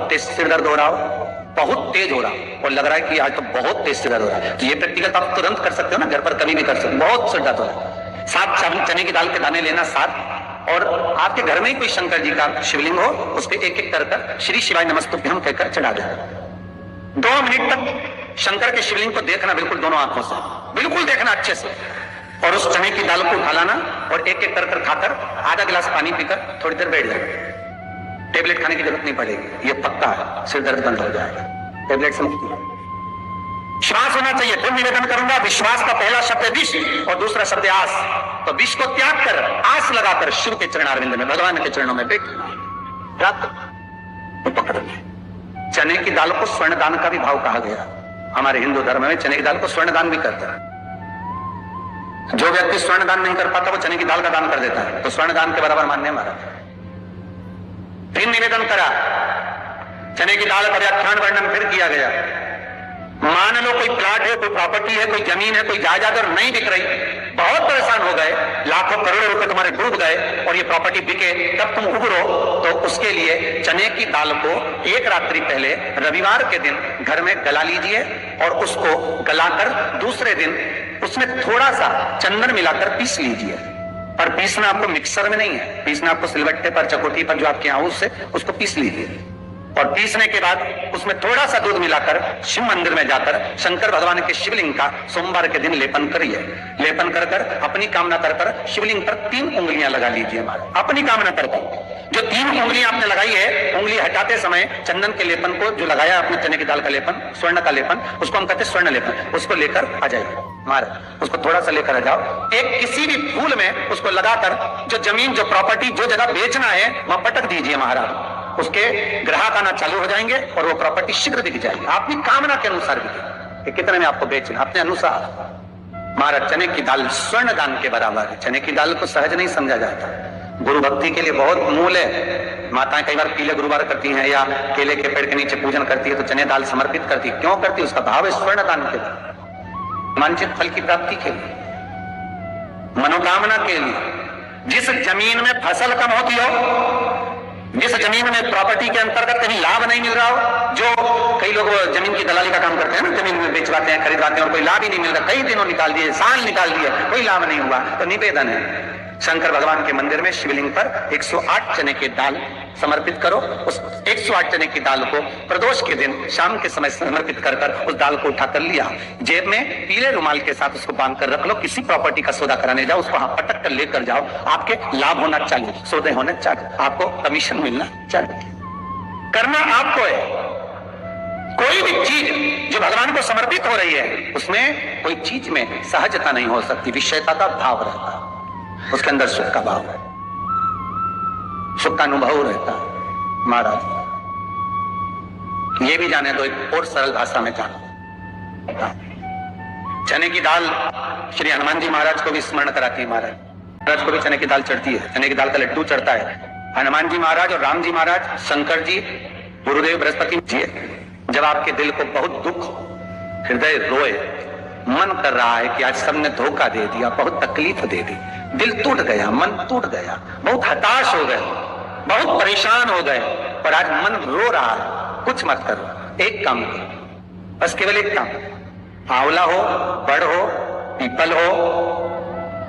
बहुत तेज सिर दर्द हो रहा हो, बहुत तेज हो रहा हो और लग रहा है कि आज तो बहुत तेज सिर दर्द हो रहा है, तो ये प्रैक्टिकल तो आप तुरंत कर सकते हो ना, घर पर कभी भी कर सकते हो। बहुत सिर दर्द हो रहा है, 7 चने की दाल के दाने लेना 7, और आपके घर में ही कोई शंकर जी का शिवलिंग हो, उस पर एक एक कर श्री शिवाय नमस्तुभ्यम कहकर चढ़ा देना। 2 मिनट तक शंकर के शिवलिंग को देखना, बिल्कुल दोनों आंखों से, बिल्कुल देखना अच्छे से, और उस चने की दाल को उठा लाना और एक एक कर खाकर आधा गिलास पानी पीकर थोड़ी देर बैठ जाना। टेबलेट खाने की जरूरत नहीं पड़ेगी, ये पक्का है, सिर दर्द बंद हो जाएगा, टेबलेट से मुक्ति है। श्वास होना चाहिए। फिर निवेदन करूंगा, विश्वास का पहला शब्द है विष और दूसरा शब्द है आस। तो विष को त्याग कर आस लगाकर शिव के चरणारविंद में, भगवान के चरणों में बैठ तो पकड़ लिया। चने की दाल को स्वर्ण दान का भी भाव कहा गया। हमारे हिंदू धर्म में चने की दाल को स्वर्ण दान भी करता है। जो व्यक्ति स्वर्ण दान नहीं कर पाता वो चने की दाल का दान कर देता है, तो स्वर्ण दान के बराबर मान्य हमारा। फिर निवेदन करा, चने की दाल का व्याख्यान वर्णन फिर किया गया। मान लो कोई प्लाट है, कोई प्रॉपर्टी है, कोई जमीन है, कोई जायदाद और नहीं बिक रही, बहुत परेशान हो गए, लाखों करोड़ों रुपए तुम्हारे डूब गए और ये प्रॉपर्टी बिके, तब तुम उबरो, तो उसके लिए चने की दाल को एक रात्रि पहले रविवार के दिन घर में गला लीजिए और उसको गलाकर दूसरे दिन उसमें थोड़ा सा चंदन मिलाकर पीस लीजिए। पर पीसना आपको मिक्सर में नहीं है, पीसना आपको सिलबट्टे पर, चकोटी पर, जो आपके यहाँ उससे उसको पीस लीजिए। और पीसने के बाद उसमें थोड़ा सा दूध मिलाकर शिव मंदिर में जाकर शंकर भगवान के शिवलिंग का सोमवार के दिन लेपन करिए। लेपन कर कर अपनी कामना कर कर शिवलिंग पर 3 उंगलियां लगा लीजिए। अपनी कामना कर कर जो 3 उंगलियां आपने लगाई है, उंगली हटाते समय चंदन के लेपन को जो लगाया आपने, चने की दाल का लेपन, स्वर्ण का लेपन, उसको हम कहते हैं स्वर्ण लेपन, उसको लेकर आ जाइए महाराज। उसको थोड़ा सा लेकर आ जाओ, एक किसी भी फूल में उसको लगाकर जो जमीन, जो प्रॉपर्टी, जो जगह बेचना है वहां पटक दीजिए महाराज। उसके ग्राहक आना चालू हो जाएंगे और वो प्रॉपर्टी शीघ्र बिक जाएगी, आपकी कामना के अनुसार बिकेगी। कितने में आपको बेचना, अपने अनुसार। महाराज चने की दाल स्वर्ण दान के बराबर है। चने की दाल को सहज नहीं समझा जाता, गुरु भक्ति के लिए बहुत मूल है। माताएं कई बार पीले गुरुवार करती हैं या केले के पेड़ के नीचे पूजन करती है तो चने दाल समर्पित करती है। क्यों करती है? उसका भाव है स्वर्ण दान के लिए, वांछित फल की प्राप्ति के लिए, मनोकामना के लिए। जिस जमीन में फसल कम होती हो, जिस जमीन में प्रॉपर्टी के अंतर्गत कहीं लाभ नहीं मिल रहा हो, जो कई लोग जमीन की दलाली का काम करते हैं ना, जमीन में बेचवाते हैं, खरीदवाते हैं और कोई लाभ ही नहीं मिल रहा, कई दिनों निकाल दिए, साल निकाल दिए, कोई लाभ नहीं हुआ, तो निवेदन है शंकर भगवान के मंदिर में शिवलिंग पर 108 चने की दाल समर्पित करो। उस 108 चने की दाल को प्रदोष के दिन शाम के समय समर्पित कर कर उस दाल को उठाकर लिया, जेब में पीले रुमाल के साथ उसको बांध कर रख लो। किसी प्रॉपर्टी का सौदा कराने जाओ, उसको पटक कर लेकर जाओ, आपके लाभ होना चालू, सौदे होने चालू, आपको कमीशन मिलना चालू। करना आपको है। कोई भी चीज जो भगवान को समर्पित हो रही है उसमें कोई चीज में सहजता नहीं हो सकती, विषयता का भाव रहता है, उसके अंदर सुख का भाव है, सुख का अनुभव रहता है। महाराज ये भी जाने दो, एक और सरल भाषा में जानो। चने की दाल श्री हनुमान जी महाराज को भी स्मरण कराती है। महाराज को भी चने की दाल चढ़ती है, चने की दाल का लड्डू चढ़ता है। हनुमान जी महाराज और राम जी महाराज, शंकर जी, गुरुदेव बृहस्पति जी, जब आपके दिल को बहुत दुख, हृदय रोए, मन कर रहा है कि आज सबने धोखा दे दिया, बहुत तकलीफ दे दी, दिल टूट गया, मन टूट गया, बहुत हताश हो गए, बहुत परेशान हो गए, और आज मन रो रहा है, कुछ मत करो, एक काम करो, बस केवल एक काम, आंवला हो, बड़ हो, पीपल हो,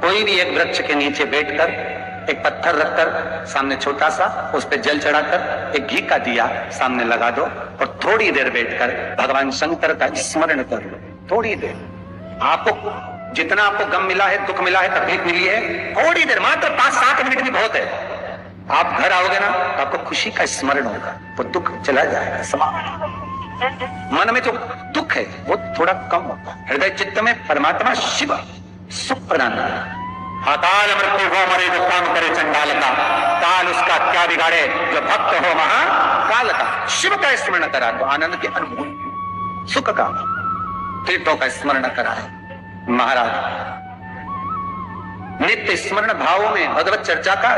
कोई भी एक वृक्ष के नीचे बैठकर एक पत्थर रखकर सामने छोटा सा, उस पर जल चढ़ाकर एक घी का दिया सामने लगा दो और थोड़ी देर बैठकर भगवान शंकर का स्मरण कर लो। थोड़ी देर, आपको जितना आपको गम मिला है, दुख मिला है, तकलीफ मिली है, थोड़ी देर, मात्र 5-7 मिनट भी बहुत है। आप घर आओगे ना तो आपको खुशी का स्मरण होगा, वो दुख चला जाएगा, समाप्त। मन में जो दुख है वो थोड़ा कम होता है, हृदय चित्त में परमात्मा शिव सुख प्रदान करता है। अकाल मृत्यु हो मरे जो काम करे चंडाल का, काल उसका क्या बिगाड़े जो भक्त हो महाकाल का। शिव का स्मरण करा तो आनंद की अनुभूति, सुख का, तीर्थों का स्मरण करा है। महाराज नित्य स्मरण भावों में भगवत चर्चा का।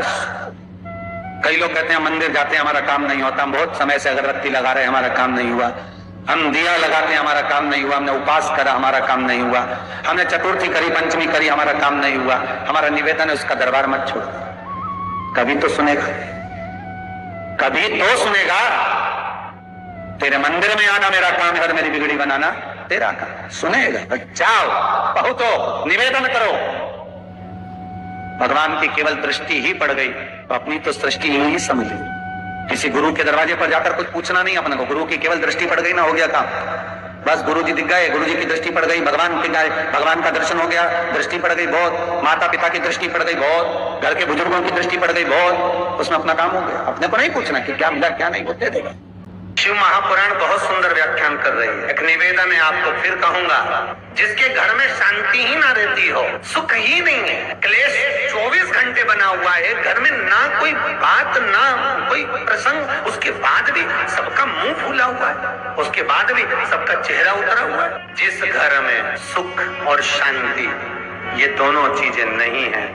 कई लोग कहते हैं मंदिर जाते हैं हमारा काम नहीं होता, हम बहुत समय से अगरबत्ती लगा रहे हैं हमारा काम नहीं हुआ, हम दिया लगाते हैं हमारा काम नहीं हुआ, हमने उपास करा हमारा काम नहीं हुआ, हमने चतुर्थी करी, पंचमी करी, हमारा काम नहीं हुआ। हमारा निवेदन है उसका दरबार मत छोड़, कभी तो सुनेगा, कभी तो सुनेगा। तेरे मंदिर में आना मेरा काम है और मेरी बिगड़ी बनाना तेरा काम। सुनेगा? जाओ, पहुंचो, निवेदन करो। भगवान की केवल दृष्टि ही पड़ गई तो अपनी तो सृष्टि ही समझ ली। किसी गुरु के दरवाजे पर जाकर कुछ पूछना नहीं अपने को, गुरु की केवल दृष्टि पड़ गई ना, हो गया काम। बस गुरु जी दिख गए, गुरु जी की दृष्टि पड़ गई, भगवान दिख गए, भगवान का दर्शन हो गया, दृष्टि पड़ गई बहुत, माता पिता की दृष्टि पड़ गई बहुत, घर के बुजुर्गों की दृष्टि पड़ गई बहुत, उसमें अपना काम हो गया। अपने को नहीं पूछना कि क्या मिला क्या नहीं, वो दे देगा। शिव महापुराण बहुत सुंदर व्याख्यान कर रही है। एक निवेदन है आपको, फिर कहूंगा, जिसके घर में शांति ही ना रहती हो, सुख ही नहीं है, क्लेश 24 घंटे बना हुआ है, घर में ना कोई बात ना कोई प्रसंग, उसके बाद भी सबका मुंह फूला हुआ है, उसके बाद भी सबका चेहरा उतरा हुआ है। जिस घर में सुख और शांति ये दोनों चीजें नहीं है,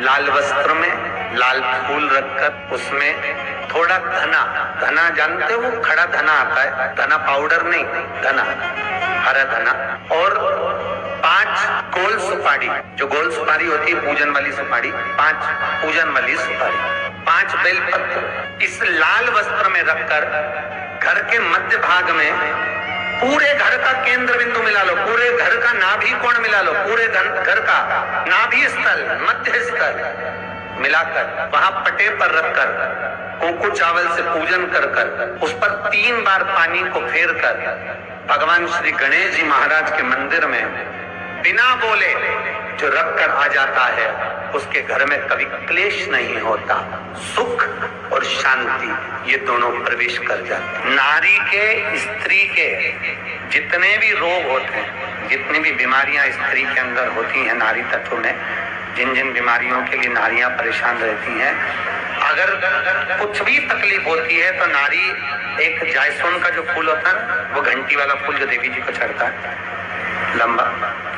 लाल वस्त्र में लाल फूल रखकर उसमें थोड़ा धना, धना जानते हो, खड़ा धना आता है, धना पाउडर नहीं, धना, हरा धना, और 5 गोल सुपारी, जो गोल सुपारी होती है पूजन वाली सुपारी, 5 पूजन वाली सुपारी, 5 बेलपत्र इस लाल वस्त्र में रखकर घर के मध्य भाग में पूरे घर का केंद्र बिंदु मिला लो, पूरे घर का नाभि कोण मिला लो, पूरे घर का नाभि स्थल, मध्य स्थल मिलाकर वहां पटे पर रखकर कोको चावल से पूजन कर कर उस पर 3 बार पानी को फेर कर भगवान श्री गणेश जी महाराज के मंदिर में बिना बोले जो रख कर आ जाता है, उसके घर में कभी क्लेश नहीं होता, सुख और शांति ये दोनों प्रवेश कर जाते। नारी के, स्त्री के जितने भी रोग होते हैं, जितनी भी बीमारियां स्त्री के अंदर होती हैं, नारी तत्व में जिन जिन बीमारियों के लिए नारियां परेशान रहती हैं, अगर कुछ भी तकलीफ होती है तो नारी एक जायसोन का जो फूल होता है, वो घंटी वाला फूल जो देवी जी को चढ़ता है, लंबा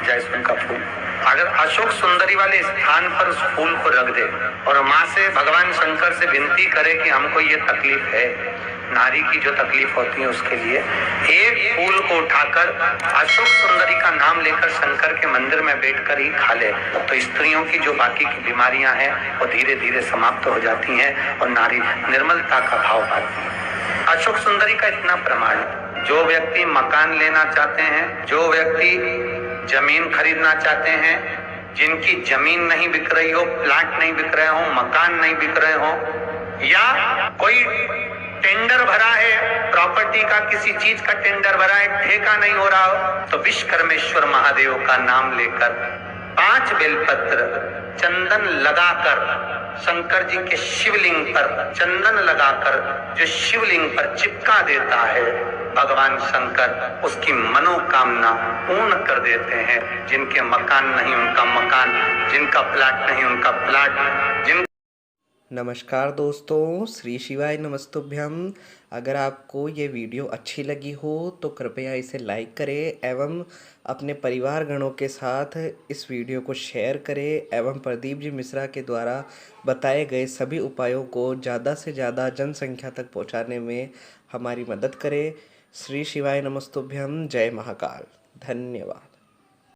जायसोन का फूल, अगर अशोक सुंदरी वाले स्थान पर उस फूल को रख दे और माँ से, भगवान शंकर से विनती करे कि हमको ये तकलीफ है, नारी की जो तकलीफ होती है उसके लिए, एक फूल को उठाकर अशोक सुंदरी का नाम लेकर शंकर के मंदिर में बैठकर ही खा ले, तो स्त्रियों की जो बाकी की बीमारियां हैं वो धीरे धीरे समाप्त हो जाती हैं और नारी निर्मलता का भाव पाती है। अशोक सुंदरी का इतना प्रमाण, जो व्यक्ति मकान लेना चाहते हैं, जो व्यक्ति जमीन खरीदना चाहते हैं, जिनकी जमीन नहीं बिक रही हो, प्लाट नहीं बिक रहे हो, मकान नहीं बिक रहे हो, या कोई टेंडर भरा है प्रॉपर्टी का, किसी चीज का टेंडर भरा है, ठेका नहीं हो रहा हो, तो विश्वकर्मेश्वर महादेव का नाम लेकर 5 बेलपत्र चंदन लगाकर शंकर जी के शिवलिंग पर चंदन लगाकर जो शिवलिंग पर चिपका देता है, भगवान शंकर उसकी मनोकामना पूर्ण कर देते हैं। जिनके मकान नहीं उनका मकान, जिनका प्लाट नहीं उनका प्लाट। नमस्कार दोस्तों, श्री शिवाय नमस्तुभ्यम। अगर आपको ये वीडियो अच्छी लगी हो तो कृपया इसे लाइक करें एवं अपने परिवार गणों के साथ इस वीडियो को शेयर करें एवं प्रदीप जी मिश्रा के द्वारा बताए गए सभी उपायों को ज़्यादा से ज़्यादा जनसंख्या तक पहुंचाने में हमारी मदद करें। श्री शिवाय नमस्तुभ्यम। जय महाकाल। धन्यवाद।